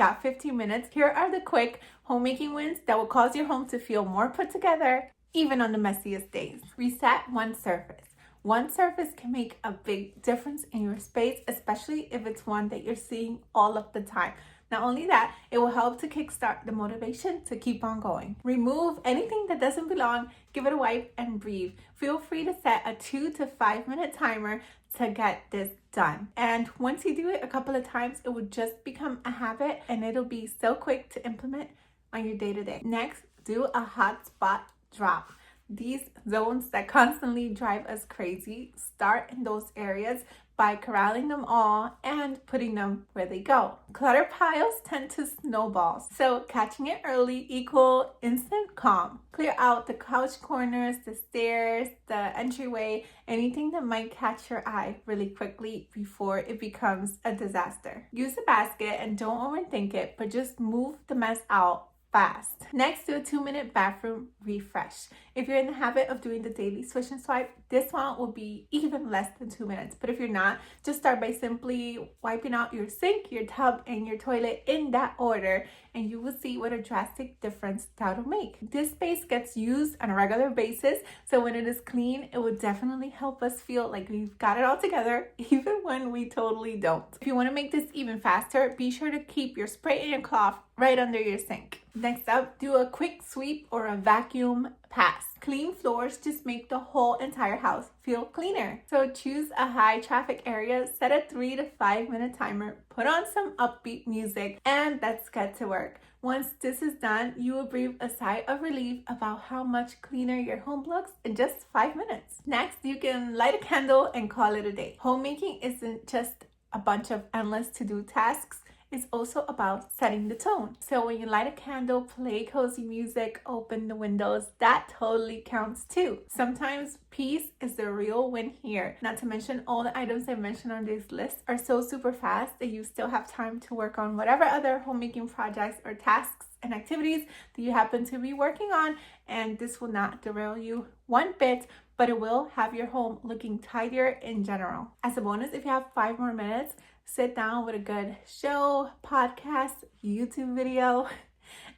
got 15 minutes, here are the quick homemaking wins that will cause your home to feel more put together, even on the messiest days. Reset one surface. One surface can make a big difference in your space, especially if it's one that you're seeing all of the time. Not only that, it will help to kickstart the motivation to keep on going. Remove anything that doesn't belong, give it a wipe, and breathe. Feel free to set a 2 to 5 minute timer to get this done. And once you do it a couple of times, it will just become a habit and it'll be so quick to implement on your day-to-day. Next, do a hot spot drop. These zones that constantly drive us crazy, start in those areas by corralling them all and putting them where they go. Clutter piles tend to snowball, so catching it early equal instant calm. Clear out the couch corners, the stairs, the entryway, anything that might catch your eye really quickly before it becomes a disaster. Use a basket and don't overthink it, but just move the mess out fast. Next, do a 2-minute bathroom refresh. If you're in the habit of doing the daily swish and swipe, this one will be even less than 2 minutes. But if you're not, just start by simply wiping out your sink, your tub, and your toilet in that order, and you will see what a drastic difference that'll make. This space gets used on a regular basis, so when it is clean, it will definitely help us feel like we've got it all together, even when we totally don't. If you want to make this even faster, be sure to keep your spray and your cloth right under your sink. Next up, do a quick sweep or a vacuum pass. Clean floors just make the whole entire house feel cleaner. So choose a high traffic area, set a 3 to 5 minute timer, put on some upbeat music, and let's get to work. Once this is done, you will breathe a sigh of relief about how much cleaner your home looks in just 5 minutes. Next, you can light a candle and call it a day. Homemaking isn't just a bunch of endless to-do tasks. It's also about setting the tone. So when you light a candle, play cozy music, open the windows, that totally counts too. Sometimes peace is the real win here. Not to mention all the items I mentioned on this list are so super fast that you still have time to work on whatever other homemaking projects or tasks and activities that you happen to be working on, and this will not derail you one bit, but it will have your home looking tidier in general. As a bonus, if you have 5 more minutes, sit down with a good show, podcast, YouTube video,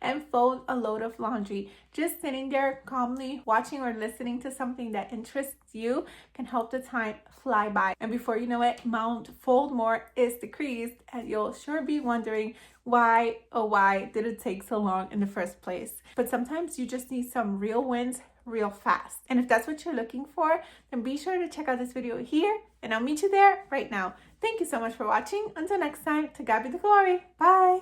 and fold a load of laundry. Just sitting there calmly watching or listening to something that interests you can help the time fly by. And before you know it, Mount Fold More is decreased, and you'll sure be wondering why did it take so long in the first place. But sometimes you just need some real wins real fast. And if that's what you're looking for, then be sure to check out this video here, and I'll meet you there right now. Thank you so much for watching. Until next time, to God be the glory. Bye.